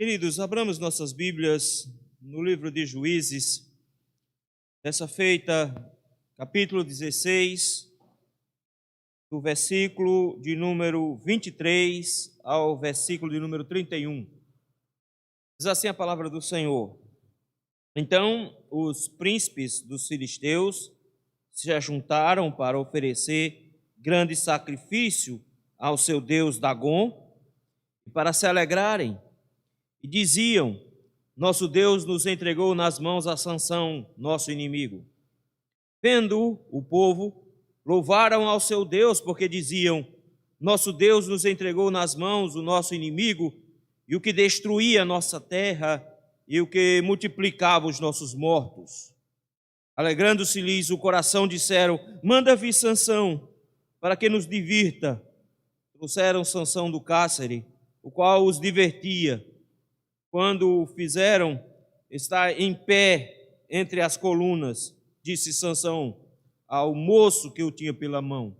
Queridos, abramos nossas Bíblias no livro de Juízes, dessa feita, capítulo 16, do versículo de número 23 ao versículo de número 31. Diz assim a palavra do Senhor: Então os príncipes dos filisteus se ajuntaram para oferecer grande sacrifício ao seu deus Dagom e para se alegrarem. E diziam: Nosso Deus nos entregou nas mãos a Sansão, nosso inimigo. Vendo o povo, louvaram ao seu Deus, porque diziam: Nosso Deus nos entregou nas mãos o nosso inimigo, e o que destruía a nossa terra, e o que multiplicava os nossos mortos. Alegrando-se-lhes o coração, disseram: Manda vir Sansão, para que nos divirta. Trouxeram Sansão do cárcere, o qual os divertia. Quando o fizeram estar em pé entre as colunas, disse Sansão ao moço que o tinha pela mão: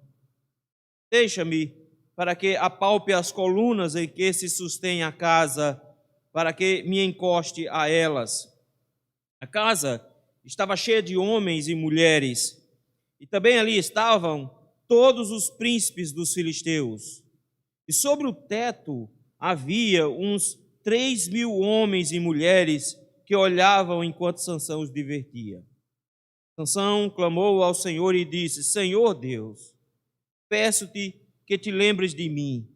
Deixa-me para que apalpe as colunas em que se sustém a casa, para que me encoste a elas. A casa estava cheia de homens e mulheres, e também ali estavam todos os príncipes dos filisteus. E sobre o teto havia uns 3.000 homens e mulheres que olhavam enquanto Sansão os divertia. Sansão clamou ao Senhor e disse: Senhor Deus, peço-te que te lembres de mim.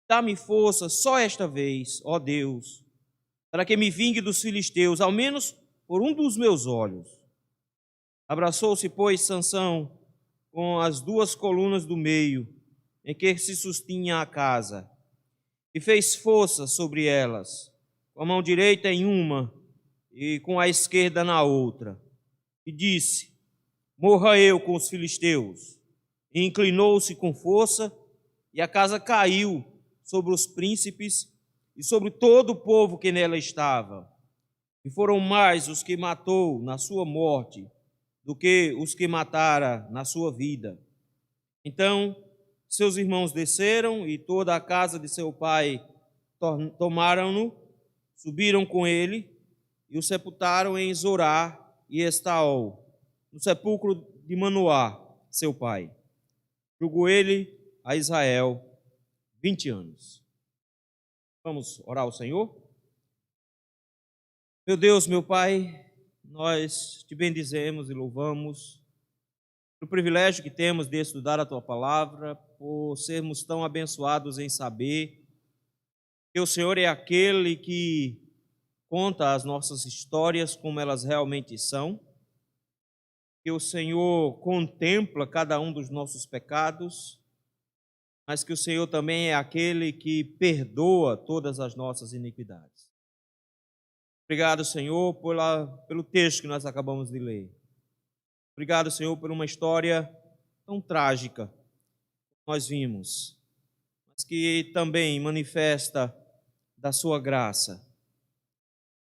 Dá-me força só esta vez, ó Deus, para que me vingue dos filisteus, ao menos por um dos meus olhos. Abraçou-se, pois, Sansão com as duas colunas do meio, em que se sustinha a casa, e fez força sobre elas, com a mão direita em uma e com a esquerda na outra, e disse: Morra eu com os filisteus. E inclinou-se com força, e a casa caiu sobre os príncipes e sobre todo o povo que nela estava. E foram mais os que matou na sua morte do que os que matara na sua vida. Então seus irmãos desceram e toda a casa de seu pai tomaram-no, subiram com ele e o sepultaram em Zorá e Estaol, no sepulcro de Manoá, seu pai. Julgou ele a Israel 20 anos. Vamos orar ao Senhor? Meu Deus, meu Pai, nós te bendizemos e louvamos pelo privilégio que temos de estudar a Tua Palavra, por sermos tão abençoados em saber que o Senhor é aquele que conta as nossas histórias como elas realmente são, que o Senhor contempla cada um dos nossos pecados, mas que o Senhor também é aquele que perdoa todas as nossas iniquidades. Obrigado, Senhor, pelo texto que nós acabamos de ler. Obrigado, Senhor, por uma história tão trágica que nós vimos, mas que também manifesta da sua graça.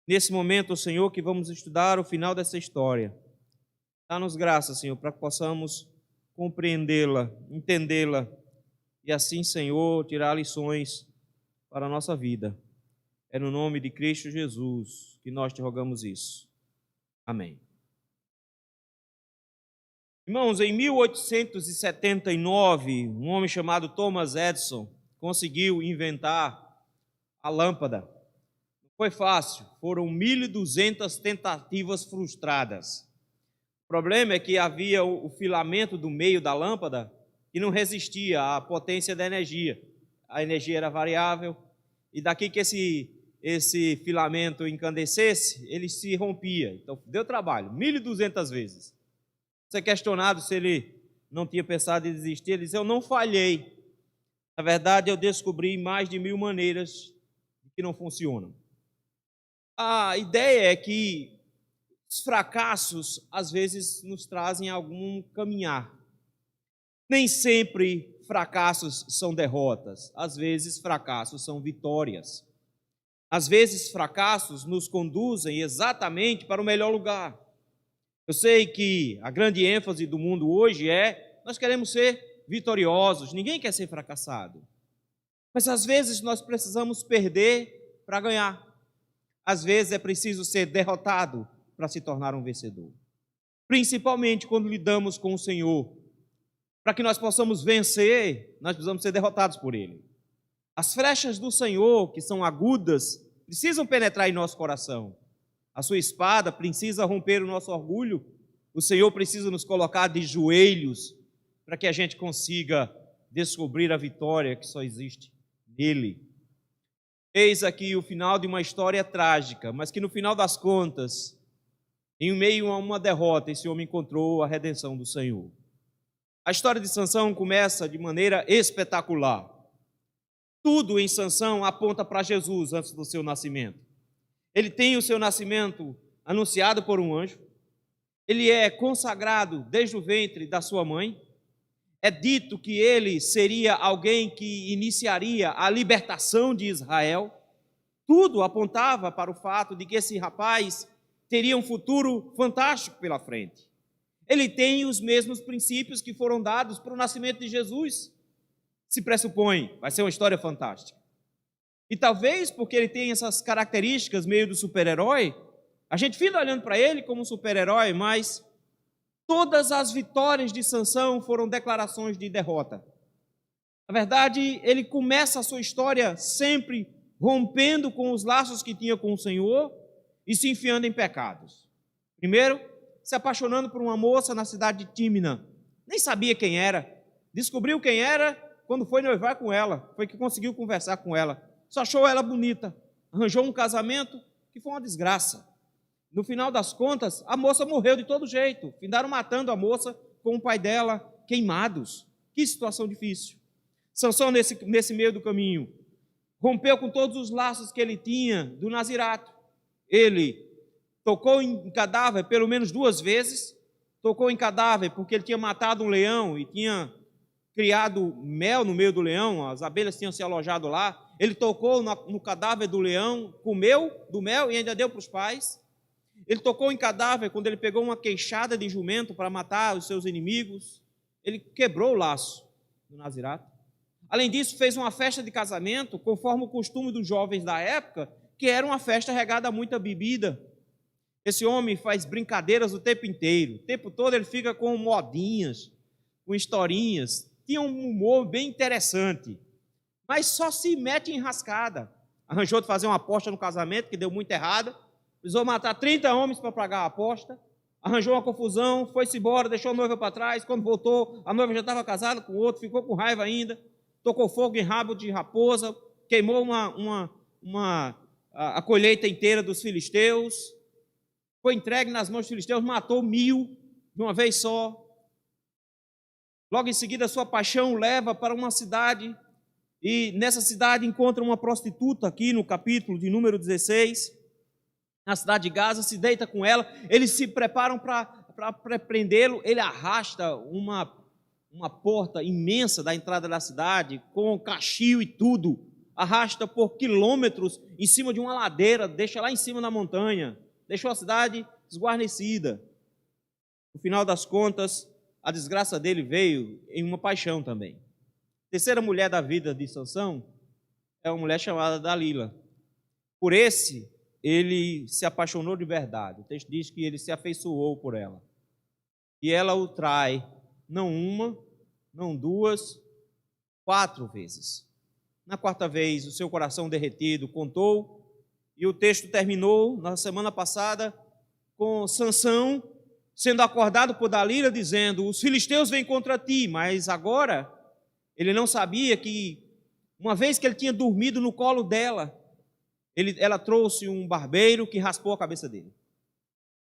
Nesse momento, Senhor, que vamos estudar o final dessa história, dá-nos graça, Senhor, para que possamos compreendê-la, entendê-la e assim, Senhor, tirar lições para a nossa vida. É no nome de Cristo Jesus que nós te rogamos isso. Amém. Irmãos, em 1879, um homem chamado Thomas Edison conseguiu inventar a lâmpada. Não foi fácil, foram 1.200 tentativas frustradas. O problema é que havia o filamento do meio da lâmpada que não resistia à potência da energia. A energia era variável e daqui que esse filamento incandescesse, ele se rompia. Então, deu trabalho, 1.200 vezes. Você é questionado se ele não tinha pensado em desistir, ele diz: eu não falhei. Na verdade, eu descobri mais de 1.000 maneiras que não funcionam. A ideia é que os fracassos, às vezes, nos trazem algum caminhar. Nem sempre fracassos são derrotas. Às vezes, fracassos são vitórias. Às vezes, fracassos nos conduzem exatamente para o melhor lugar. Eu sei que a grande ênfase do mundo hoje é: nós queremos ser vitoriosos, ninguém quer ser fracassado. Mas às vezes nós precisamos perder para ganhar. às vezes é preciso ser derrotado para se tornar um vencedor. Principalmente quando lidamos com o Senhor. Para que nós possamos vencer, nós precisamos ser derrotados por Ele. As flechas do Senhor, que são agudas, precisam penetrar em nosso coração. A sua espada precisa romper o nosso orgulho. O Senhor precisa nos colocar de joelhos para que a gente consiga descobrir a vitória que só existe nele. Eis aqui o final de uma história trágica, mas que no final das contas, em meio a uma derrota, esse homem encontrou a redenção do Senhor. A história de Sansão começa de maneira espetacular. Tudo em Sansão aponta para Jesus antes do seu nascimento. Ele tem o seu nascimento anunciado por um anjo. Ele é consagrado desde o ventre da sua mãe. É dito que ele seria alguém que iniciaria a libertação de Israel. Tudo apontava para o fato de que esse rapaz teria um futuro fantástico pela frente. Ele tem os mesmos princípios que foram dados para o nascimento de Jesus. Se pressupõe, vai ser uma história fantástica. E talvez porque ele tem essas características meio do super-herói, a gente fica olhando para ele como um super-herói, mas todas as vitórias de Sansão foram declarações de derrota. Na verdade, ele começa a sua história sempre rompendo com os laços que tinha com o Senhor e se enfiando em pecados. Primeiro, se apaixonando por uma moça na cidade de Tímina. Nem sabia quem era. Descobriu quem era quando foi noivar com ela. Foi que conseguiu conversar com ela. Só achou ela bonita. Arranjou um casamento que foi uma desgraça. No final das contas, a moça morreu de todo jeito. Findaram matando a moça com o pai dela queimados. Que situação difícil. Sansão, nesse meio do caminho, rompeu com todos os laços que ele tinha do nazirato. Ele tocou em cadáver pelo menos 2 vezes. Tocou em cadáver porque ele tinha matado um leão e tinha criado mel no meio do leão. As abelhas tinham se alojado lá. Ele tocou no cadáver do leão, comeu do mel e ainda deu para os pais. Ele tocou em cadáver quando ele pegou uma queixada de jumento para matar os seus inimigos. Ele quebrou o laço do nazirato. Além disso, fez uma festa de casamento, conforme o costume dos jovens da época, que era uma festa regada a muita bebida. Esse homem faz brincadeiras o tempo inteiro. O tempo todo ele fica com modinhas, com historinhas. Tinha um humor bem interessante, mas só se mete em enrascada. Arranjou de fazer uma aposta no casamento, que deu muito errada. Precisou matar 30 homens para pagar a aposta. Arranjou uma confusão, foi-se embora, deixou a noiva para trás. Quando voltou, a noiva já estava casada com outro, ficou com raiva ainda. Tocou fogo em rabo de raposa, queimou a colheita inteira dos filisteus. Foi entregue nas mãos dos filisteus, matou 1000 de uma vez só. Logo em seguida, sua paixão leva para uma cidade, e nessa cidade encontra uma prostituta, aqui no capítulo de número 16, na cidade de Gaza, se deita com ela. Eles se preparam para prendê-lo. Ele arrasta uma porta imensa da entrada da cidade, com cachio e tudo, arrasta por quilômetros em cima de uma ladeira, deixa lá em cima na montanha, deixou a cidade desguarnecida. No final das contas, a desgraça dele veio em uma paixão também. A terceira mulher da vida de Sansão é uma mulher chamada Dalila. Por esse, ele se apaixonou de verdade. O texto diz que ele se afeiçoou por ela. E ela o trai, não uma, não 2, 4 vezes. Na 4ª vez, o seu coração derretido contou, e o texto terminou na semana passada com Sansão sendo acordado por Dalila, dizendo: os filisteus vêm contra ti. Mas agora ele não sabia que, uma vez que ele tinha dormido no colo dela, ela trouxe um barbeiro que raspou a cabeça dele.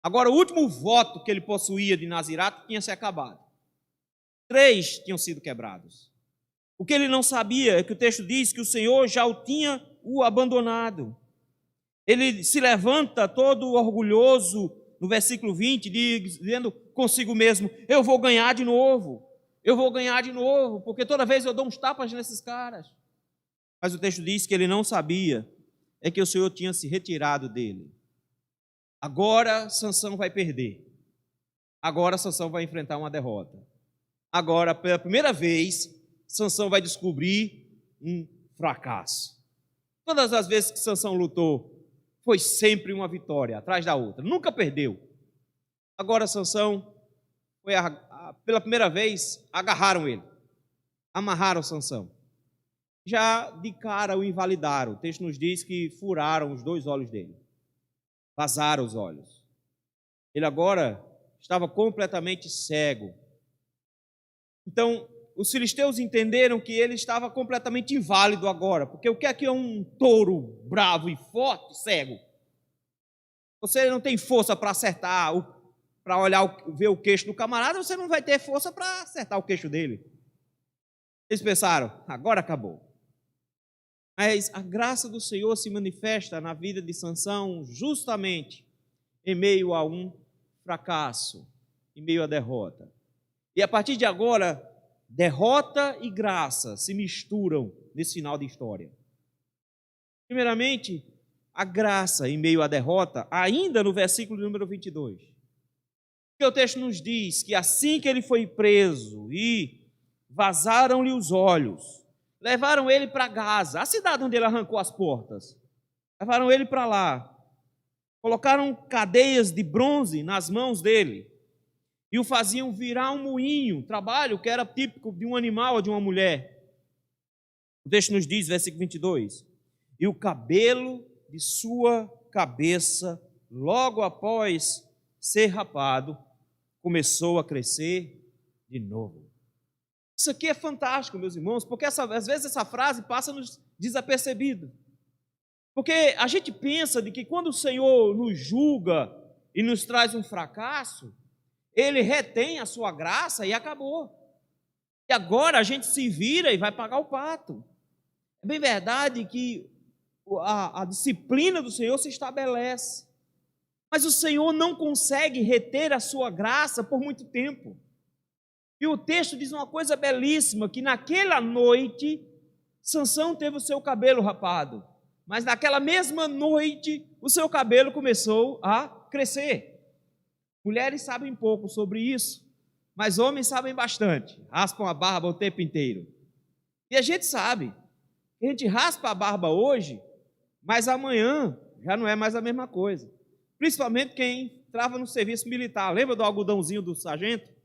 Agora, o último voto que ele possuía de nazirato tinha se acabado. 3 tinham sido quebrados. O que ele não sabia é que o texto diz que o Senhor já tinha o abandonado. Ele se levanta todo orgulhoso, no versículo 20, dizendo consigo mesmo: eu vou ganhar de novo, porque toda vez eu dou uns tapas nesses caras. Mas o texto diz que ele não sabia é que o Senhor tinha se retirado dele. Agora Sansão vai perder. Agora Sansão vai enfrentar uma derrota. Agora, pela primeira vez, Sansão vai descobrir um fracasso. Todas as vezes que Sansão lutou, foi sempre uma vitória atrás da outra, nunca perdeu. Agora Sansão, pela primeira vez, agarraram ele, amarraram Sansão. Já de cara o invalidaram. O texto nos diz que furaram os 2 olhos dele, vazaram os olhos. Ele agora estava completamente cego. Então, os filisteus entenderam que ele estava completamente inválido agora, porque o que é um touro bravo e forte, cego? Você não tem força para acertar, para olhar, ver o queixo do camarada, você não vai ter força para acertar o queixo dele. Eles pensaram, agora acabou. Mas a graça do Senhor se manifesta na vida de Sansão justamente em meio a um fracasso, em meio à derrota. E a partir de agora, derrota e graça se misturam nesse final de história. Primeiramente, a graça em meio à derrota, ainda no versículo número 22. O texto nos diz que assim que ele foi preso e vazaram-lhe os olhos, levaram ele para Gaza, a cidade onde ele arrancou as portas. Levaram ele para lá. Colocaram cadeias de bronze nas mãos dele e o faziam virar um moinho, trabalho que era típico de um animal ou de uma mulher. O texto nos diz, versículo 22, e o cabelo de sua cabeça, logo após ser rapado, começou a crescer de novo. Isso aqui é fantástico, meus irmãos, porque às vezes essa frase passa-nos desapercebido. Porque a gente pensa de que quando o Senhor nos julga e nos traz um fracasso, Ele retém a sua graça e acabou. E agora a gente se vira e vai pagar o pato. É bem verdade que a disciplina do Senhor se estabelece, mas o Senhor não consegue reter a sua graça por muito tempo. E o texto diz uma coisa belíssima, que naquela noite, Sansão teve o seu cabelo rapado, mas naquela mesma noite, o seu cabelo começou a crescer. Mulheres sabem pouco sobre isso, mas homens sabem bastante, raspam a barba o tempo inteiro. E a gente sabe, a gente raspa a barba hoje, mas amanhã já não é mais a mesma coisa. Principalmente quem entrava no serviço militar, lembra do algodãozinho do sargento?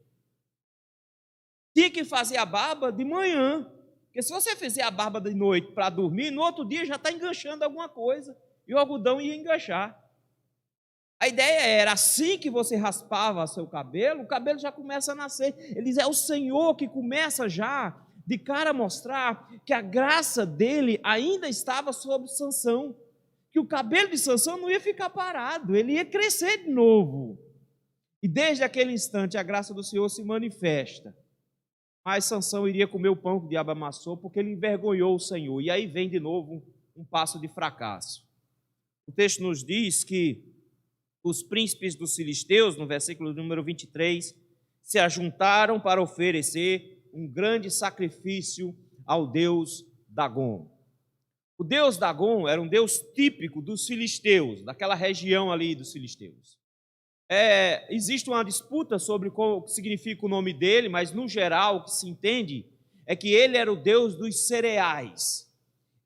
Tinha que fazer a barba de manhã, porque se você fizer a barba de noite para dormir, no outro dia já está enganchando alguma coisa, e o algodão ia enganchar. A ideia era, assim que você raspava seu cabelo, o cabelo já começa a nascer. Ele diz, é o Senhor que começa já, de cara a mostrar que a graça dele ainda estava sobre Sansão, que o cabelo de Sansão não ia ficar parado, ele ia crescer de novo. E desde aquele instante a graça do Senhor se manifesta. Mas Sansão iria comer o pão que o diabo amassou, porque ele envergonhou o Senhor. E aí vem de novo um passo de fracasso. O texto nos diz que os príncipes dos filisteus, no versículo número 23, se ajuntaram para oferecer um grande sacrifício ao deus Dagom. O deus Dagom era um deus típico dos filisteus, daquela região ali dos filisteus. Existe uma disputa sobre o que significa o nome dele, mas no geral o que se entende é que ele era o deus dos cereais.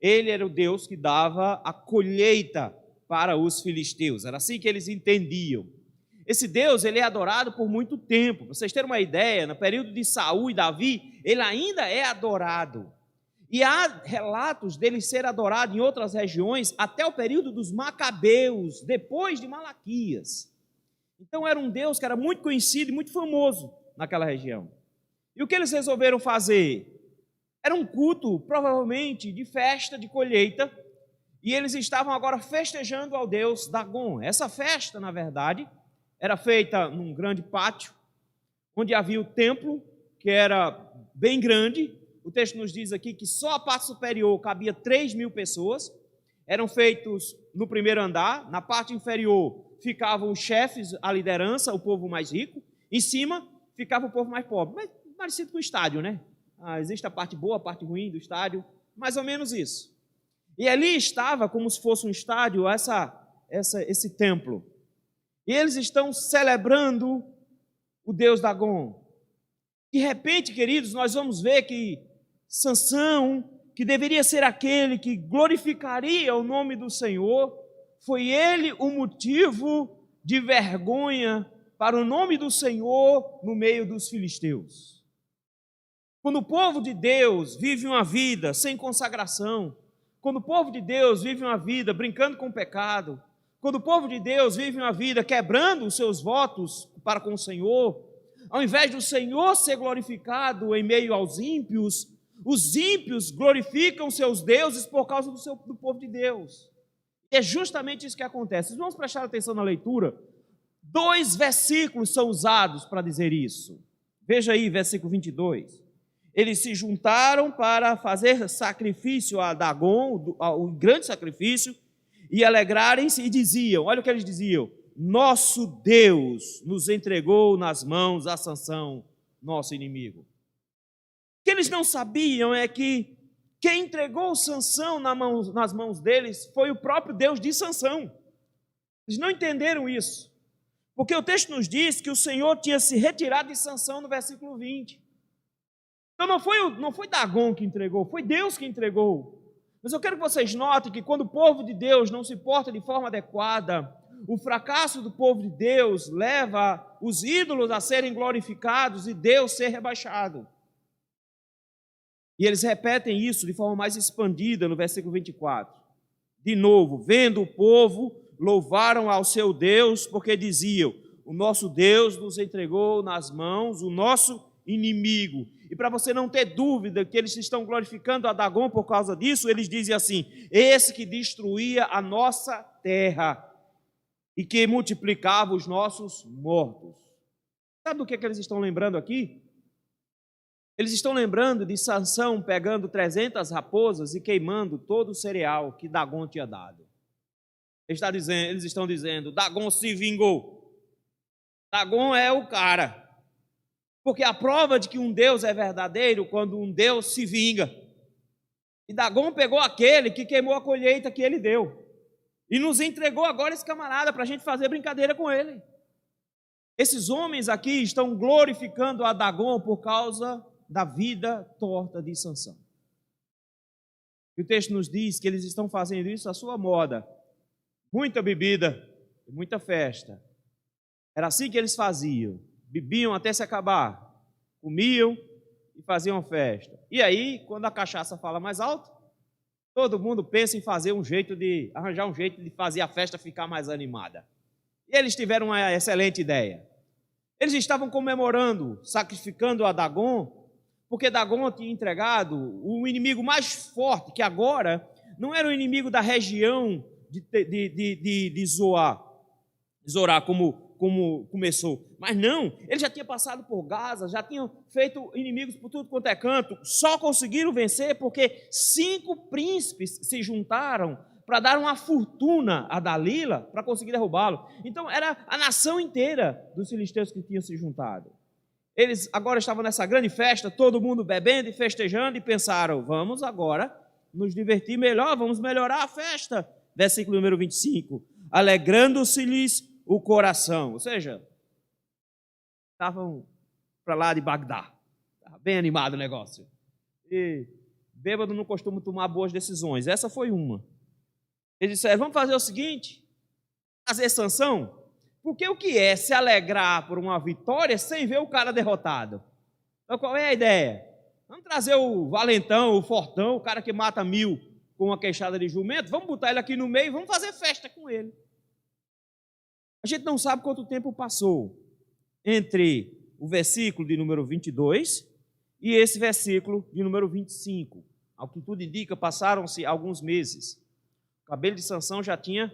Ele era o deus que dava a colheita para os filisteus. Era assim que eles entendiam. Esse Deus, ele é adorado por muito tempo. Para vocês terem uma ideia, no período de Saul e Davi, ele ainda é adorado. E há relatos dele ser adorado em outras regiões até o período dos Macabeus, depois de Malaquias. Então era um Deus que era muito conhecido e muito famoso naquela região. E o que eles resolveram fazer? Era um culto, provavelmente, de festa de colheita, e eles estavam agora festejando ao deus Dagom. Essa festa, na verdade, era feita num grande pátio, onde havia o templo, que era bem grande. O texto nos diz aqui que só a parte superior cabia 3.000 pessoas. Eram feitos no primeiro andar, na parte inferior ficavam os chefes, a liderança, o povo mais rico. Em cima ficava o povo mais pobre. Mas parecido com o estádio, né? Existe a parte boa, a parte ruim do estádio, mais ou menos isso. E ali estava, como se fosse um estádio, esse templo. E eles estão celebrando o deus Dagom. De repente, queridos, nós vamos ver que Sansão, que deveria ser aquele que glorificaria o nome do Senhor, foi ele o motivo de vergonha para o nome do Senhor no meio dos filisteus. Quando o povo de Deus vive uma vida sem consagração, quando o povo de Deus vive uma vida brincando com o pecado, quando o povo de Deus vive uma vida quebrando os seus votos para com o Senhor, ao invés do Senhor ser glorificado em meio aos ímpios, os ímpios glorificam seus deuses por causa do povo de Deus. E é justamente isso que acontece. Vamos prestar atenção na leitura. 2 versículos são usados para dizer isso. Veja aí, versículo 22. Eles se juntaram para fazer sacrifício a Dagon, o grande sacrifício, e alegrarem-se e diziam, olha o que eles diziam: nosso Deus nos entregou nas mãos a Sansão, nosso inimigo. O que eles não sabiam é que quem entregou Sansão nas mãos deles foi o próprio Deus de Sansão. Eles não entenderam isso, porque o texto nos diz que o Senhor tinha se retirado de Sansão no versículo 20. Então não foi Dagon que entregou, foi Deus que entregou. Mas eu quero que vocês notem que quando o povo de Deus não se porta de forma adequada, o fracasso do povo de Deus leva os ídolos a serem glorificados e Deus ser rebaixado. E eles repetem isso de forma mais expandida no versículo 24. De novo, vendo o povo, louvaram ao seu Deus, porque diziam: o nosso Deus nos entregou nas mãos o nosso inimigo. E para você não ter dúvida que eles estão glorificando a Dagon por causa disso, eles dizem assim: esse que destruía a nossa terra e que multiplicava os nossos mortos. Sabe do que eles estão lembrando aqui? Eles estão lembrando de Sansão pegando 300 raposas e queimando todo o cereal que Dagon tinha dado. Eles estão dizendo: Dagon se vingou. Dagon é o cara. Porque a prova de que um Deus é verdadeiro quando um Deus se vinga. E Dagon pegou aquele que queimou a colheita que ele deu. E nos entregou agora esse camarada para a gente fazer brincadeira com ele. Esses homens aqui estão glorificando a Dagon por causa da vida torta de Sansão. E o texto nos diz que eles estão fazendo isso à sua moda. Muita bebida, muita festa. Era assim que eles faziam. Bebiam até se acabar, comiam e faziam festa. E aí, quando a cachaça fala mais alto, todo mundo pensa em arranjar um jeito de fazer a festa ficar mais animada. E eles tiveram uma excelente ideia. Eles estavam comemorando, sacrificando a Dagon, porque Dagon tinha entregado o inimigo mais forte, que agora não era o inimigo da região de Zorá, como começou. Mas não, ele já tinha passado por Gaza, já tinham feito inimigos por tudo quanto é canto, só conseguiram vencer porque 5 príncipes se juntaram para dar uma fortuna a Dalila para conseguir derrubá-lo. Então era a nação inteira dos filisteus que tinham se juntado. Eles agora estavam nessa grande festa, todo mundo bebendo e festejando, e pensaram: vamos agora nos divertir melhor, vamos melhorar a festa. Versículo número 25. Alegrando-se-lhes o coração, ou seja, estavam para lá de Bagdá, estava bem animado o negócio. E bêbado não costuma tomar boas decisões, essa foi uma. Eles disseram: vamos fazer o seguinte, fazer Sansão, porque o que é se alegrar por uma vitória sem ver o cara derrotado? Então qual é a ideia? Vamos trazer o valentão, o fortão, o cara que mata 1000 com uma queixada de jumento, vamos botar ele aqui no meio e vamos fazer festa com ele. A gente não sabe quanto tempo passou entre o versículo de número 22 e esse versículo de número 25. Ao que tudo indica, passaram-se alguns meses. O cabelo de Sansão já tinha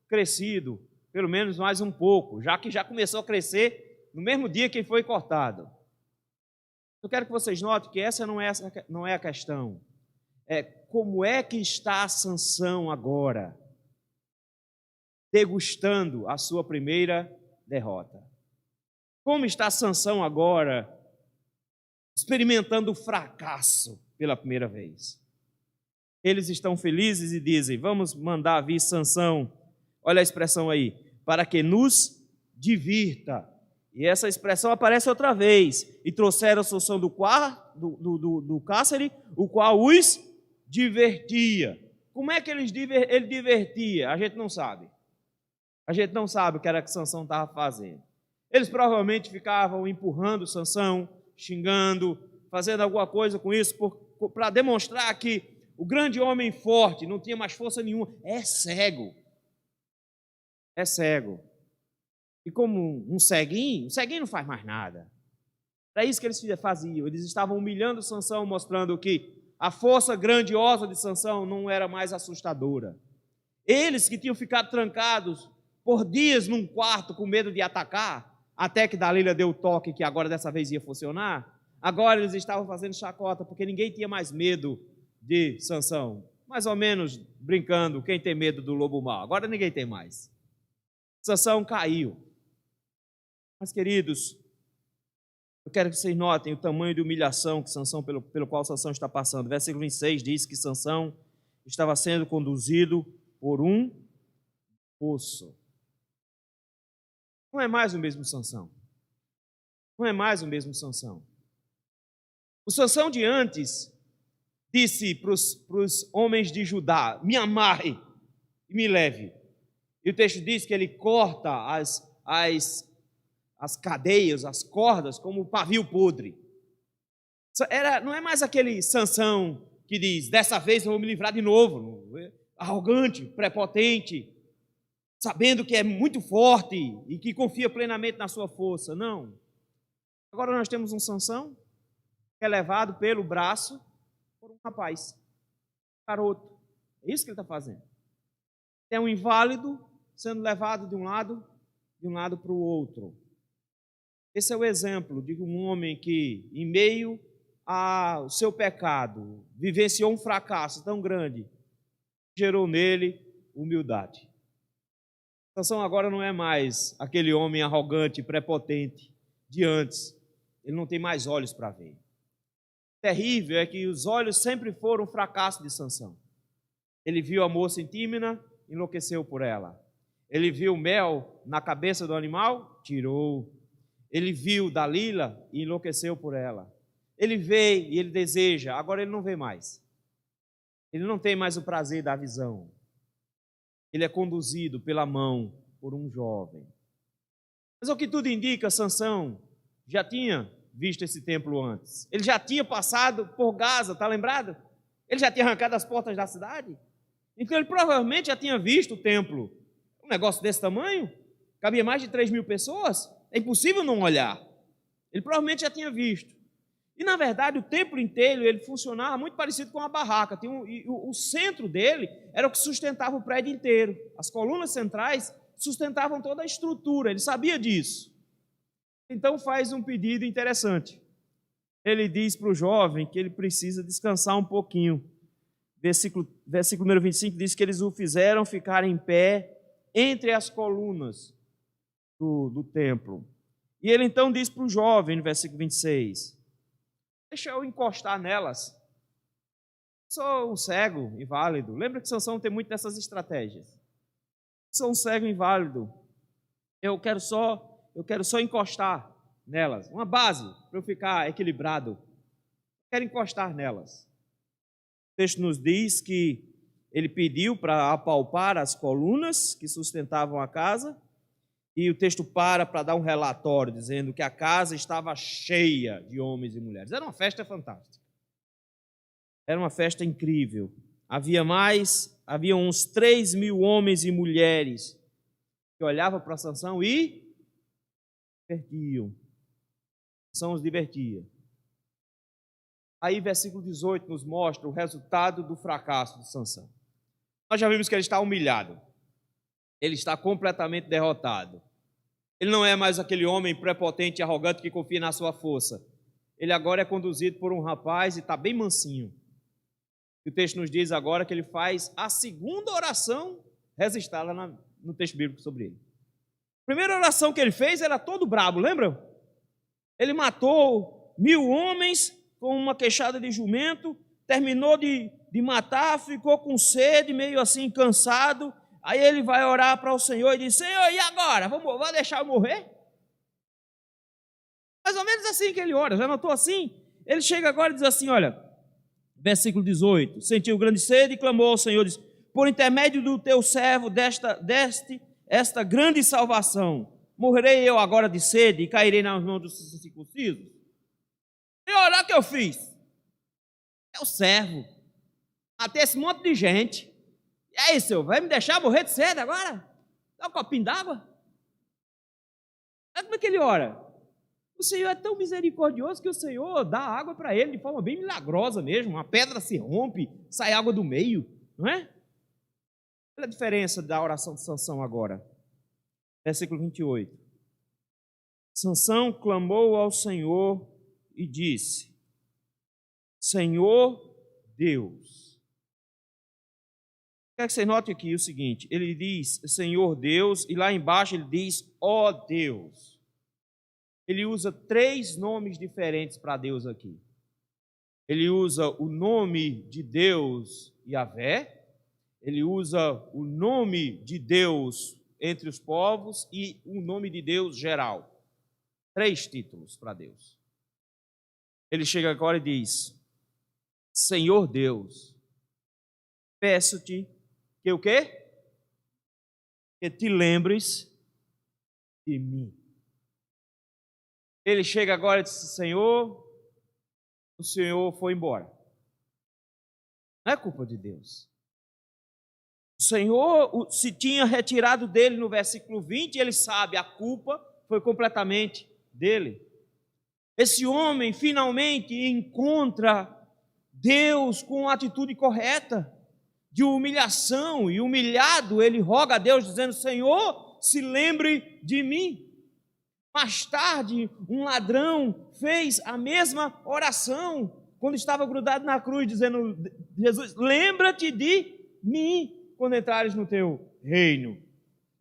crescido, pelo menos mais um pouco, já que já começou a crescer no mesmo dia que foi cortado. Eu quero que vocês notem que essa não é a questão. É como é que está Sansão agora, degustando a sua primeira derrota. Como está Sansão agora, experimentando o fracasso pela primeira vez? Eles estão felizes e dizem: vamos mandar vir Sansão, olha a expressão aí, para que nos divirta. E essa expressão aparece outra vez. E trouxeram Sansão do cárcere, o qual os divertia. como é que ele divertia? A gente não sabe. A gente não sabe o que era que Sansão estava fazendo. Eles provavelmente ficavam empurrando Sansão, xingando, fazendo alguma coisa com isso para demonstrar que o grande homem forte não tinha mais força nenhuma. É cego. É cego. E como um ceguinho não faz mais nada. Era isso que eles faziam. Eles estavam humilhando Sansão, mostrando que a força grandiosa de Sansão não era mais assustadora. Eles que tinham ficado trancados por dias num quarto com medo de atacar, até que Dalila deu o toque que agora dessa vez ia funcionar, agora eles estavam fazendo chacota, porque ninguém tinha mais medo de Sansão. Mais ou menos brincando, quem tem medo do lobo mau? Agora ninguém tem mais. Sansão caiu. Mas, queridos, eu quero que vocês notem o tamanho de humilhação que Sansão, pelo qual Sansão está passando. Versículo 26 diz que Sansão estava sendo conduzido por um poço. Não é mais o mesmo Sansão. Não é mais o mesmo Sansão. O Sansão de antes disse para os homens de Judá: me amarre e me leve. E o texto diz que ele corta as cadeias, as cordas, como pavio podre. Não é mais aquele Sansão que diz: dessa vez eu vou me livrar de novo. Arrogante, prepotente, sabendo que é muito forte e que confia plenamente na sua força. Não. Agora nós temos um Sansão que é levado pelo braço por um rapaz, garoto. É isso que ele está fazendo. É um inválido sendo levado de um lado para o outro. Esse é o exemplo de um homem que, em meio ao seu pecado, vivenciou um fracasso tão grande, gerou nele humildade. Sansão agora não é mais aquele homem arrogante, prepotente de antes. Ele não tem mais olhos para ver. O terrível é que os olhos sempre foram o fracasso de Sansão. Ele viu a moça em Tímina, enlouqueceu por ela. Ele viu mel na cabeça do animal, tirou. Ele viu Dalila e enlouqueceu por ela. Ele vê e ele deseja, agora ele não vê mais. Ele não tem mais o prazer da visão. Ele é conduzido pela mão por um jovem. Mas o que tudo indica, Sansão já tinha visto esse templo antes. Ele já tinha passado por Gaza, está lembrado? Ele já tinha arrancado as portas da cidade. Então ele provavelmente já tinha visto o templo. Um negócio desse tamanho, cabia mais de 3.000 pessoas. É impossível não olhar. Ele provavelmente já tinha visto. E, na verdade, o templo inteiro ele funcionava muito parecido com uma barraca. O centro dele era o que sustentava o prédio inteiro. As colunas centrais sustentavam toda a estrutura. Ele sabia disso. Então, faz um pedido interessante. Ele diz para o jovem que ele precisa descansar um pouquinho. Versículo número 25 diz que eles o fizeram ficar em pé entre as colunas do templo. E ele então diz para o jovem, no versículo 26, deixa eu encostar nelas. Eu sou um cego, inválido. Lembra que Sansão tem muito dessas estratégias. Sou um cego inválido. Eu quero só encostar nelas. Uma base para eu ficar equilibrado. Eu quero encostar nelas. O texto nos diz que ele pediu para apalpar as colunas que sustentavam a casa. E o texto para dar um relatório, dizendo que a casa estava cheia de homens e mulheres. Era uma festa fantástica. Era uma festa incrível. Havia uns 3.000 homens e mulheres que olhavam para Sansão e divertiam. Sansão os divertia. Aí, versículo 18 nos mostra o resultado do fracasso de Sansão. Nós já vimos que ele está humilhado. Ele está completamente derrotado. Ele não é mais aquele homem prepotente e arrogante que confia na sua força. Ele agora é conduzido por um rapaz e está bem mansinho. E o texto nos diz agora que ele faz a segunda oração registrada no texto bíblico sobre ele. A primeira oração que ele fez era todo brabo, lembram? Ele matou 1.000 homens com uma queixada de jumento, terminou de matar, ficou com sede, meio assim cansado. Aí ele vai orar para o Senhor e diz: Senhor, e agora? Vai deixar eu morrer? Mais ou menos assim que ele ora, já notou assim? Ele chega agora e diz assim, olha, versículo 18, sentiu grande sede e clamou ao Senhor, diz: por intermédio do teu servo, esta grande salvação. Morrerei eu agora de sede e cairei nas mãos dos circuncisos? E olha o que eu fiz. É o servo. Matei esse monte de gente. E aí, senhor, vai me deixar morrer de sede agora? Dá um copinho d'água? Olha como é que ele ora. O Senhor é tão misericordioso que o Senhor dá água para ele de forma bem milagrosa mesmo. Uma pedra se rompe, sai água do meio, não é? Olha a diferença da oração de Sansão agora. Versículo 28. Sansão clamou ao Senhor e disse: Senhor Deus. Quero que você note aqui o seguinte, ele diz Senhor Deus, e lá embaixo ele diz ó Deus. Ele usa 3 nomes diferentes para Deus aqui. Ele usa o nome de Deus Yahvé, ele usa o nome de Deus entre os povos e o nome de Deus geral. 3 títulos para Deus. Ele chega agora e diz: Senhor Deus, peço-te que o quê? Que te lembres de mim. Ele chega agora e diz: Senhor, o Senhor foi embora. Não é culpa de Deus. O Senhor se tinha retirado dele no versículo 20, ele sabe, a culpa foi completamente dele. Esse homem finalmente encontra Deus com a atitude correta, de humilhação, e humilhado ele roga a Deus dizendo: Senhor, se lembre de mim. Mais tarde, um ladrão fez a mesma oração quando estava grudado na cruz, dizendo: Jesus, lembra-te de mim quando entrares no teu reino.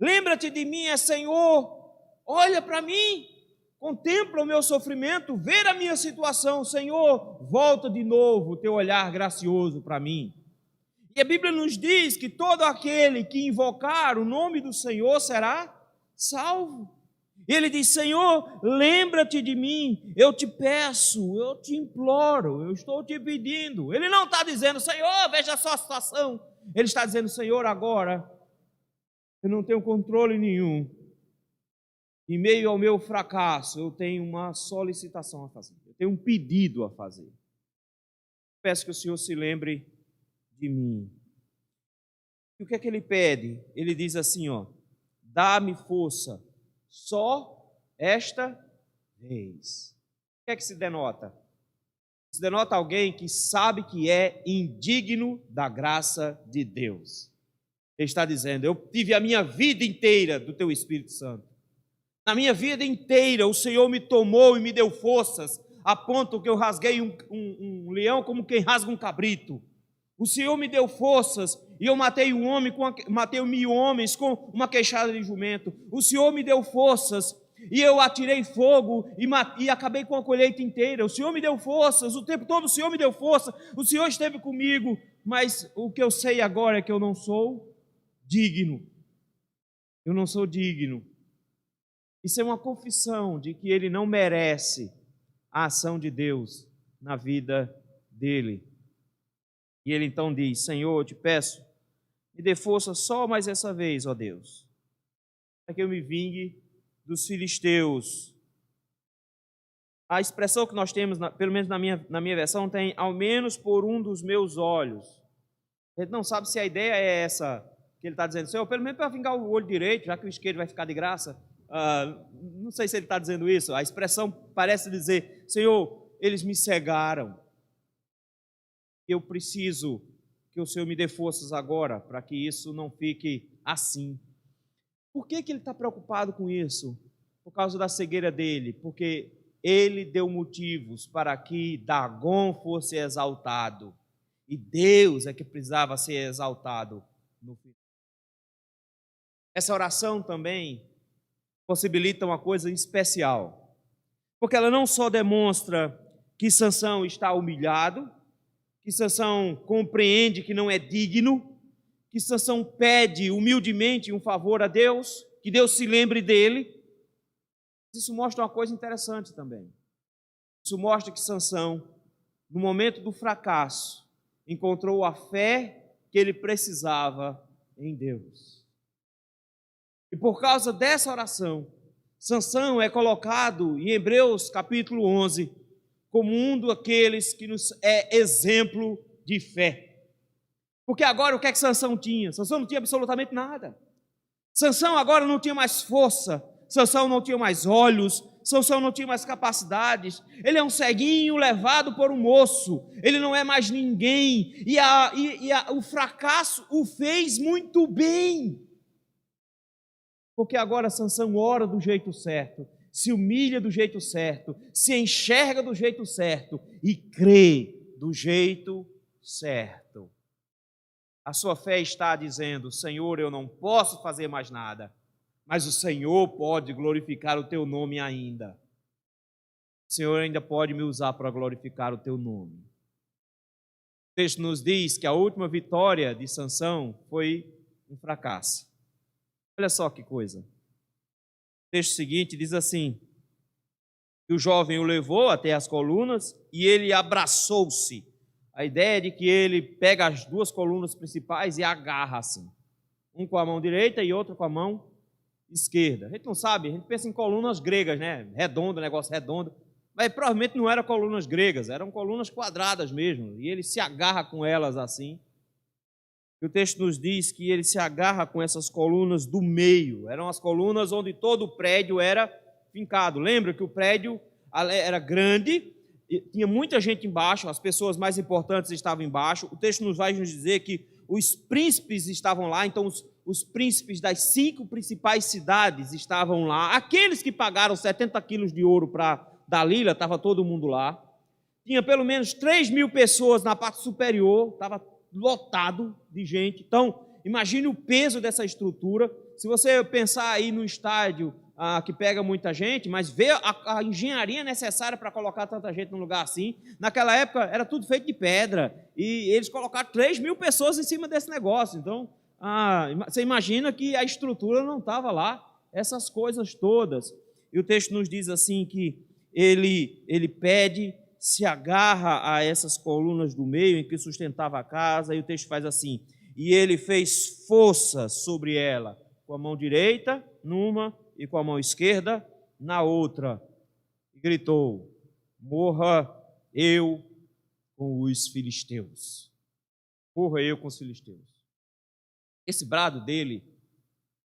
Lembra-te de mim, Senhor, olha para mim, contempla o meu sofrimento, vê a minha situação, Senhor, volta de novo o teu olhar gracioso para mim. E a Bíblia nos diz que todo aquele que invocar o nome do Senhor será salvo. Ele diz: Senhor, lembra-te de mim, eu te peço, eu te imploro, eu estou te pedindo. Ele não está dizendo: Senhor, veja só a situação. Ele está dizendo: Senhor, agora eu não tenho controle nenhum. Em meio ao meu fracasso, eu tenho uma solicitação a fazer, eu tenho um pedido a fazer. Peço que o Senhor se lembre de mim. E o que é que ele pede? Ele diz assim, ó: dá-me força só esta vez. O que é que se denota? Se denota alguém que sabe que é indigno da graça de Deus. Ele está dizendo: eu tive a minha vida inteira do teu Espírito Santo. Na minha vida inteira o Senhor me tomou e me deu forças, a ponto que eu rasguei um leão como quem rasga um cabrito. O Senhor me deu forças e eu matei 1.000 homens com uma queixada de jumento. O Senhor me deu forças e eu atirei fogo e acabei com a colheita inteira. O Senhor me deu forças, o tempo todo o Senhor me deu força, o Senhor esteve comigo, mas o que eu sei agora é que eu não sou digno. Eu não sou digno. Isso é uma confissão de que ele não merece a ação de Deus na vida dele. E ele então diz: Senhor, eu te peço, me dê força só mais essa vez, ó Deus, para que eu me vingue dos filisteus. A expressão que nós temos, pelo menos na minha versão, tem ao menos por um dos meus olhos. A gente não sabe se a ideia é essa que ele está dizendo: Senhor, pelo menos para vingar o olho direito, já que o esquerdo vai ficar de graça. Não sei se ele está dizendo isso. A expressão parece dizer: Senhor, eles me cegaram. Eu preciso que o Senhor me dê forças agora para que isso não fique assim. Por que ele está preocupado com isso? Por causa da cegueira dele. Porque ele deu motivos para que Dagon fosse exaltado. E Deus é que precisava ser exaltado no final. Essa oração também possibilita uma coisa especial. Porque ela não só demonstra que Sansão está humilhado, que Sansão compreende que não é digno, que Sansão pede humildemente um favor a Deus, que Deus se lembre dele. Isso mostra uma coisa interessante também. Isso mostra que Sansão, no momento do fracasso, encontrou a fé que ele precisava em Deus. E por causa dessa oração, Sansão é colocado em Hebreus capítulo 11 como um daqueles que nos é exemplo de fé. Porque agora o que é que Sansão tinha? Sansão não tinha absolutamente nada. Sansão agora não tinha mais força, Sansão não tinha mais olhos, Sansão não tinha mais capacidades. Ele é um ceguinho levado por um moço, ele não é mais ninguém. O fracasso o fez muito bem. Porque agora Sansão ora do jeito certo, se humilha do jeito certo, se enxerga do jeito certo e crê do jeito certo. A sua fé está dizendo: Senhor, eu não posso fazer mais nada, mas o Senhor pode glorificar o teu nome ainda. O Senhor ainda pode me usar para glorificar o teu nome. O texto nos diz que a última vitória de Sansão foi um fracasso. Olha só que coisa. O texto seguinte diz assim: que o jovem o levou até as colunas e ele abraçou-se. A ideia é de que ele pega as duas colunas principais e agarra assim. Um com a mão direita e outro com a mão esquerda. A gente não sabe, a gente pensa em colunas gregas, né? Redondo, negócio redondo. Mas provavelmente não eram colunas gregas, eram colunas quadradas mesmo. E ele se agarra com elas assim. E o texto nos diz que ele se agarra com essas colunas do meio. Eram as colunas onde todo o prédio era fincado. Lembra que o prédio era grande, tinha muita gente embaixo, as pessoas mais importantes estavam embaixo. O texto nos vai nos dizer que os príncipes estavam lá, então os príncipes das 5 principais cidades estavam lá. Aqueles que pagaram 70 quilos de ouro para Dalila, estava todo mundo lá. Tinha pelo menos 3.000 pessoas na parte superior, estava lotado de gente. Então, imagine o peso dessa estrutura. Se você pensar aí no estádio que pega muita gente, mas vê a engenharia necessária para colocar tanta gente num lugar assim. Naquela época era tudo feito de pedra e eles colocaram 3.000 pessoas em cima desse negócio. Então, você imagina que a estrutura não estava lá, essas coisas todas. E o texto nos diz assim que ele pede, se agarra a essas colunas do meio em que sustentava a casa, e o texto faz assim: e ele fez força sobre ela, com a mão direita numa e com a mão esquerda na outra, e gritou: morra eu com os filisteus. Morra eu com os filisteus. Esse brado dele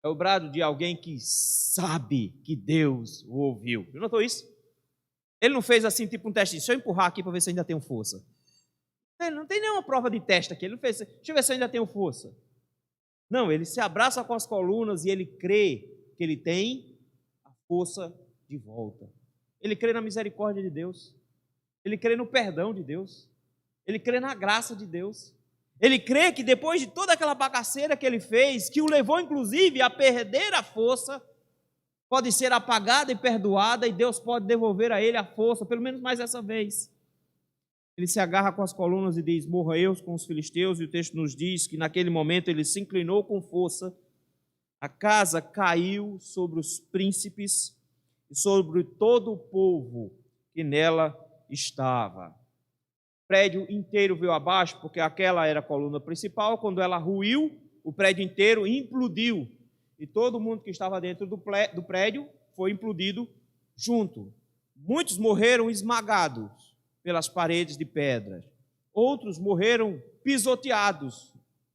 é o brado de alguém que sabe que Deus o ouviu. Já notou isso? Ele não fez assim, tipo um teste: deixa eu empurrar aqui para ver se eu ainda tenho força. Ele não tem nenhuma prova de teste aqui. Ele não fez, deixa eu ver se eu ainda tenho força. Não, ele se abraça com as colunas e ele crê que ele tem a força de volta. Ele crê na misericórdia de Deus. Ele crê no perdão de Deus. Ele crê na graça de Deus. Ele crê que depois de toda aquela bagaceira que ele fez, que o levou inclusive a perder a força, pode ser apagada e perdoada, e Deus pode devolver a ele a força, pelo menos mais essa vez. Ele se agarra com as colunas e diz: morra eu com os filisteus, e o texto nos diz que naquele momento ele se inclinou com força, a casa caiu sobre os príncipes e sobre todo o povo que nela estava. O prédio inteiro veio abaixo, porque aquela era a coluna principal. Quando ela ruiu, o prédio inteiro implodiu. E todo mundo que estava dentro do prédio foi implodido junto. Muitos morreram esmagados pelas paredes de pedras. Outros morreram pisoteados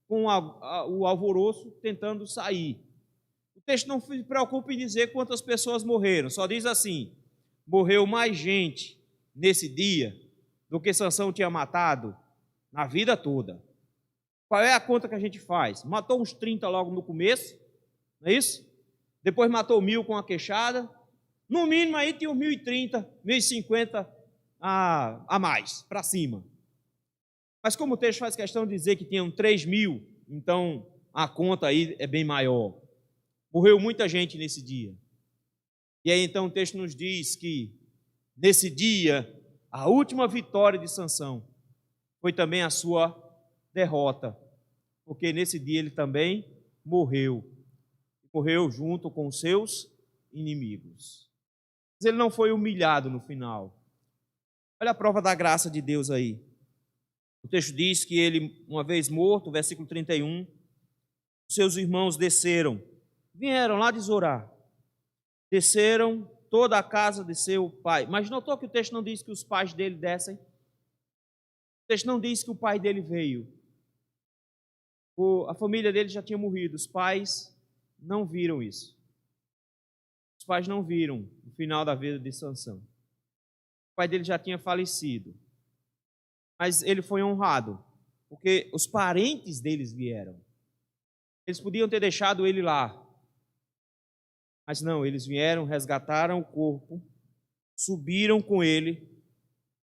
com o alvoroço tentando sair. O texto não se preocupa em dizer quantas pessoas morreram. Só diz assim: morreu mais gente nesse dia do que Sansão tinha matado na vida toda. Qual é a conta que a gente faz? Matou uns 30 logo no começo, não é isso? Depois matou 1.000 com a queixada. No mínimo aí tinha uns 1.030, 1.050 a mais, para cima. Mas como o texto faz questão de dizer que tinham 3.000, então a conta aí é bem maior. Morreu muita gente nesse dia. E aí então o texto nos diz que nesse dia, a última vitória de Sansão foi também a sua derrota. Porque nesse dia ele também morreu. Morreu junto com os seus inimigos. Mas ele não foi humilhado no final. Olha a prova da graça de Deus aí. O texto diz que ele, uma vez morto, versículo 31, seus irmãos desceram, vieram lá de Zorá, desceram toda a casa de seu pai. Mas notou que o texto não diz que os pais dele descem? O texto não diz que o pai dele veio. A família dele já tinha morrido, os pais não viram isso. Os pais não viram o final da vida de Sansão. O pai dele já tinha falecido. Mas ele foi honrado, porque os parentes deles vieram. Eles podiam ter deixado ele lá. Mas não, eles vieram, resgataram o corpo, subiram com ele,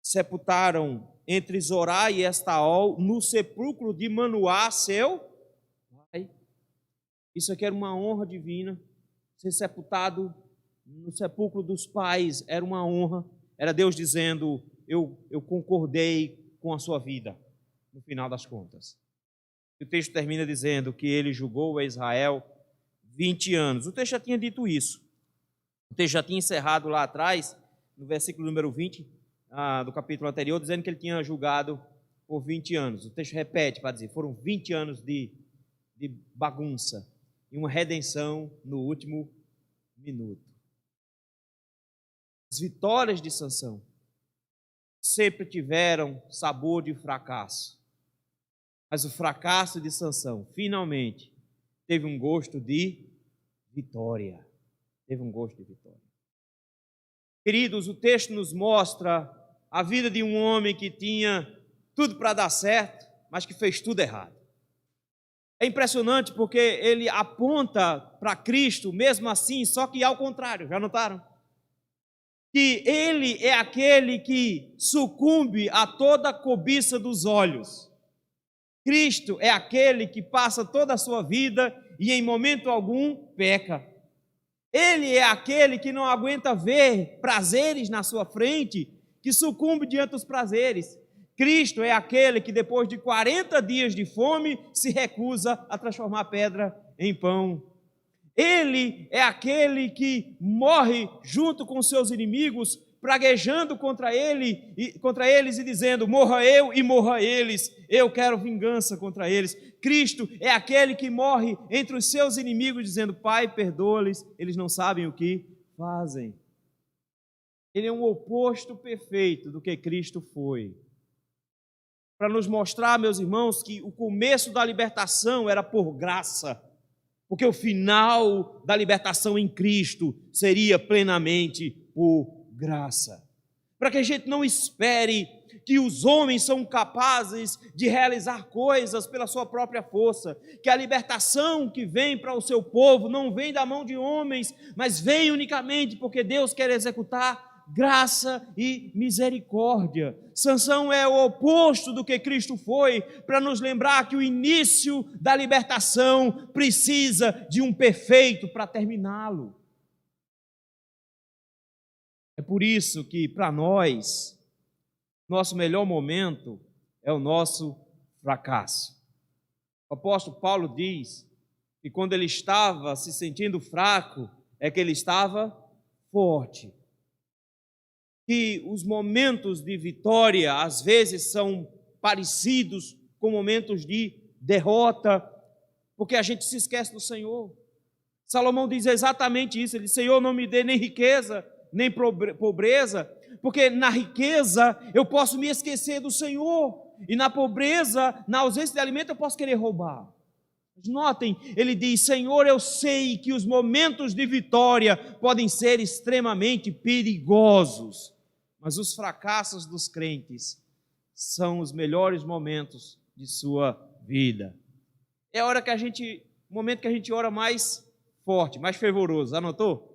sepultaram entre Zorá e Estaol, no sepulcro de Manoá, seu pai. Isso aqui era uma honra divina, ser sepultado no sepulcro dos pais era uma honra, era Deus dizendo, eu concordei com a sua vida, no final das contas. O texto termina dizendo que ele julgou a Israel 20 anos. O texto já tinha dito isso. O texto já tinha encerrado lá atrás, no versículo número 20, do capítulo anterior, dizendo que ele tinha julgado por 20 anos. O texto repete para dizer, foram 20 anos de bagunça e uma redenção no último minuto. As vitórias de Sansão sempre tiveram sabor de fracasso. Mas o fracasso de Sansão, finalmente, teve um gosto de vitória. Teve um gosto de vitória. Queridos, o texto nos mostra a vida de um homem que tinha tudo para dar certo, mas que fez tudo errado. É impressionante porque ele aponta para Cristo, mesmo assim, só que ao contrário, já notaram? Que ele é aquele que sucumbe a toda a cobiça dos olhos. Cristo é aquele que passa toda a sua vida e em momento algum peca. Ele é aquele que não aguenta ver prazeres na sua frente, que sucumbe diante dos prazeres. Cristo é aquele que depois de 40 dias de fome se recusa a transformar a pedra em pão. Ele é aquele que morre junto com seus inimigos, praguejando contra eles e dizendo, morra eu e morra eles, eu quero vingança contra eles. Cristo é aquele que morre entre os seus inimigos, dizendo, Pai, perdoa-lhes, eles não sabem o que fazem. Ele é um oposto perfeito do que Cristo foi. Para nos mostrar, meus irmãos, que o começo da libertação era por graça, porque o final da libertação em Cristo seria plenamente por graça. Para que a gente não espere que os homens são capazes de realizar coisas pela sua própria força, que a libertação que vem para o seu povo não vem da mão de homens, mas vem unicamente porque Deus quer executar graça e misericórdia. Sansão é o oposto do que Cristo foi, para nos lembrar que o início da libertação precisa de um perfeito para terminá-lo. É por isso que, para nós, nosso melhor momento é o nosso fracasso. O apóstolo Paulo diz que quando ele estava se sentindo fraco, é que ele estava forte. Que os momentos de vitória, às vezes, são parecidos com momentos de derrota, porque a gente se esquece do Senhor. Salomão diz exatamente isso, ele diz, Senhor, não me dê nem riqueza, nem pobreza, porque na riqueza eu posso me esquecer do Senhor, e na pobreza, na ausência de alimento, eu posso querer roubar. Mas notem, ele diz, Senhor, eu sei que os momentos de vitória podem ser extremamente perigosos, mas os fracassos dos crentes são os melhores momentos de sua vida. É a hora que o momento que a gente ora mais forte, mais fervoroso, anotou?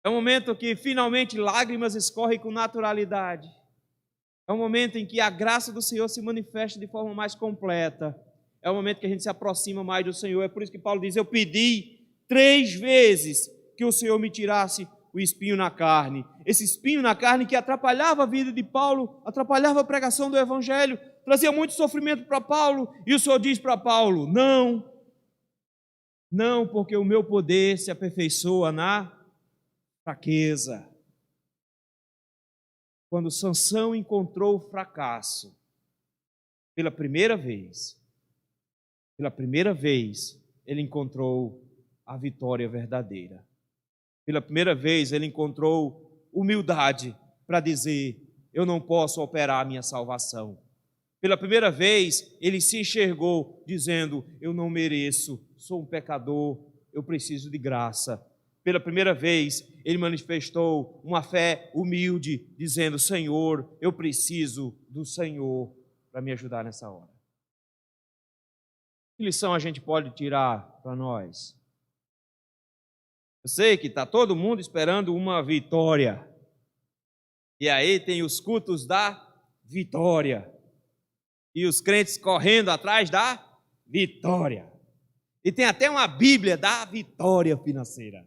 É um momento que finalmente lágrimas escorrem com naturalidade. É um momento em que a graça do Senhor se manifesta de forma mais completa. É o momento que a gente se aproxima mais do Senhor. É por isso que Paulo diz, eu pedi 3 vezes que o Senhor me tirasse o espinho na carne. Esse espinho na carne que atrapalhava a vida de Paulo, atrapalhava a pregação do Evangelho, trazia muito sofrimento para Paulo, e o Senhor diz para Paulo, não, porque o meu poder se aperfeiçoa na fraqueza. Quando Sansão encontrou o fracasso, pela primeira vez, ele encontrou a vitória verdadeira. Pela primeira vez, ele encontrou humildade para dizer: eu não posso operar a minha salvação. Pela primeira vez, ele se enxergou dizendo: eu não mereço, sou um pecador, eu preciso de graça. Pela primeira vez, ele manifestou uma fé humilde, dizendo: Senhor, eu preciso do Senhor para me ajudar nessa hora. Que lição a gente pode tirar para nós? Eu sei que está todo mundo esperando uma vitória. E aí tem os cultos da vitória. E os crentes correndo atrás da vitória. E tem até uma Bíblia da vitória financeira.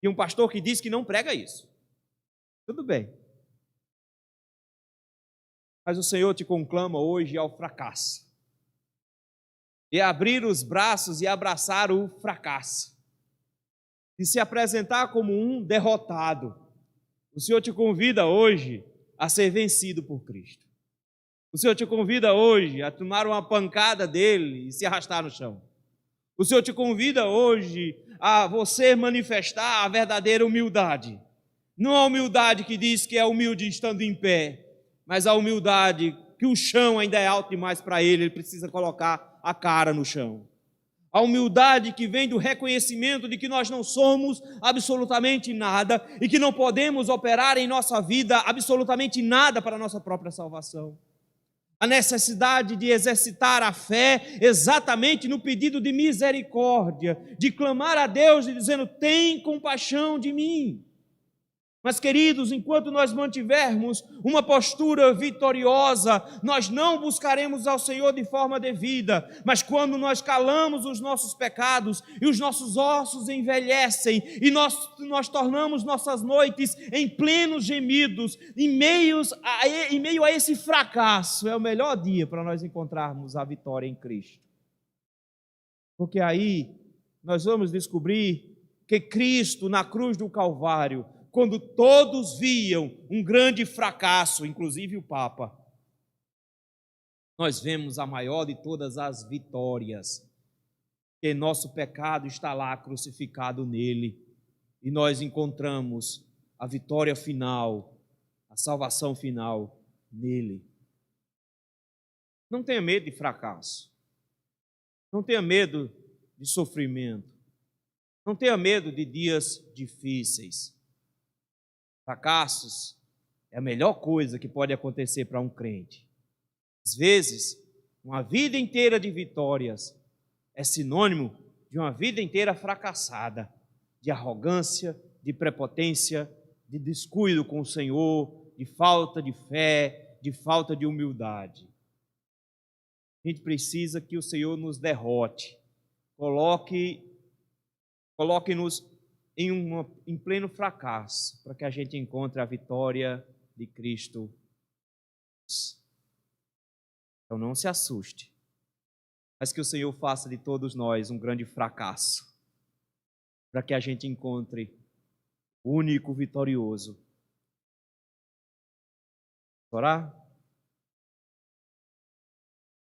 E um pastor que diz que não prega isso. Tudo bem. Mas o Senhor te conclama hoje ao fracasso. E abrir os braços e abraçar o fracasso. E se apresentar como um derrotado. O Senhor te convida hoje a ser vencido por Cristo. O Senhor te convida hoje a tomar uma pancada dele e se arrastar no chão. O Senhor te convida hoje a você manifestar a verdadeira humildade. Não a humildade que diz que é humilde estando em pé, mas a humildade que o chão ainda é alto demais para ele precisa colocar a cara no chão. A humildade que vem do reconhecimento de que nós não somos absolutamente nada e que não podemos operar em nossa vida absolutamente nada para a nossa própria salvação. A necessidade de exercitar a fé exatamente no pedido de misericórdia, de clamar a Deus e dizendo: tem compaixão de mim. Mas, queridos, enquanto nós mantivermos uma postura vitoriosa, nós não buscaremos ao Senhor de forma devida, mas quando nós calamos os nossos pecados e os nossos ossos envelhecem e nós tornamos nossas noites em plenos gemidos, em meio a esse fracasso, é o melhor dia para nós encontrarmos a vitória em Cristo. Porque aí nós vamos descobrir que Cristo, na cruz do Calvário, quando todos viam um grande fracasso, inclusive o Papa, nós vemos a maior de todas as vitórias, que nosso pecado está lá crucificado nele, e nós encontramos a vitória final, a salvação final nele. Não tenha medo de fracasso, não tenha medo de sofrimento, não tenha medo de dias difíceis. Fracassos é a melhor coisa que pode acontecer para um crente. Às vezes, uma vida inteira de vitórias é sinônimo de uma vida inteira fracassada, de arrogância, de prepotência, de descuido com o Senhor, de falta de fé, de falta de humildade. A gente precisa que o Senhor nos derrote, coloque-nos em pleno fracasso, para que a gente encontre a vitória de Cristo. Então não se assuste, mas que o Senhor faça de todos nós um grande fracasso, para que a gente encontre o único vitorioso. Orar?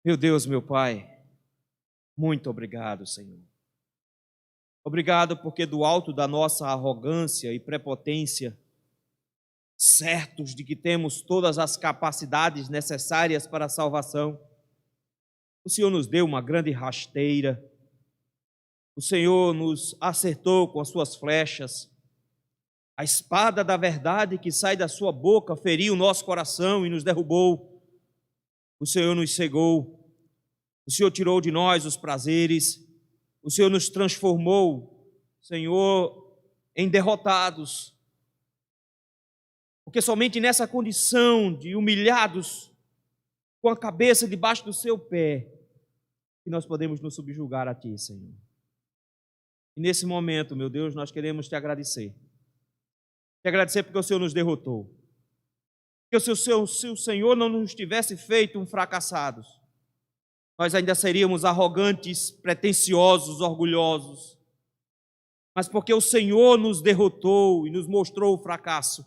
Meu Deus, meu Pai, muito obrigado, Senhor. Obrigado porque do alto da nossa arrogância e prepotência, certos de que temos todas as capacidades necessárias para a salvação, o Senhor nos deu uma grande rasteira, o Senhor nos acertou com as suas flechas, a espada da verdade que sai da sua boca feriu o nosso coração e nos derrubou, o Senhor nos cegou, o Senhor tirou de nós os prazeres, o Senhor nos transformou, Senhor, em derrotados, porque somente nessa condição de humilhados, com a cabeça debaixo do seu pé, que nós podemos nos subjugar a Ti, Senhor. E nesse momento, meu Deus, nós queremos Te agradecer. Te agradecer porque o Senhor nos derrotou. Porque se o Senhor não nos tivesse feito um fracassados, nós ainda seríamos arrogantes, pretensiosos, orgulhosos. Mas porque o Senhor nos derrotou e nos mostrou o fracasso,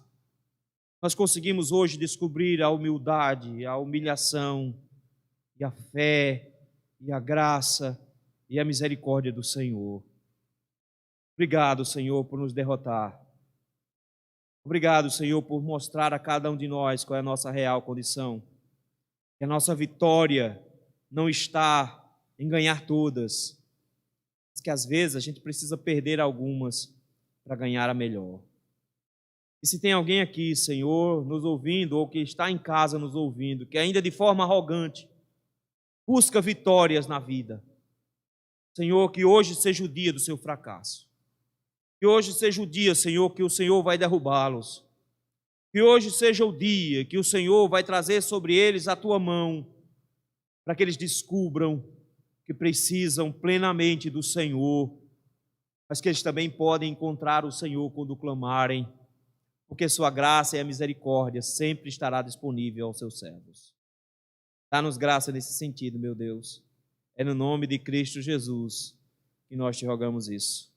nós conseguimos hoje descobrir a humildade, a humilhação e a fé, e a graça, e a misericórdia do Senhor. Obrigado, Senhor, por nos derrotar. Obrigado, Senhor, por mostrar a cada um de nós qual é a nossa real condição. Que a nossa vitória não está em ganhar todas, mas que às vezes a gente precisa perder algumas para ganhar a melhor. E se tem alguém aqui, Senhor, nos ouvindo, ou que está em casa nos ouvindo, que ainda de forma arrogante busca vitórias na vida, Senhor, que hoje seja o dia do seu fracasso. Que hoje seja o dia, Senhor, que o Senhor vai derrubá-los. Que hoje seja o dia que o Senhor vai trazer sobre eles a tua mão, para que eles descubram que precisam plenamente do Senhor, mas que eles também podem encontrar o Senhor quando clamarem, porque sua graça e a misericórdia sempre estará disponível aos seus servos. Dá-nos graça nesse sentido, meu Deus. É no nome de Cristo Jesus que nós te rogamos isso.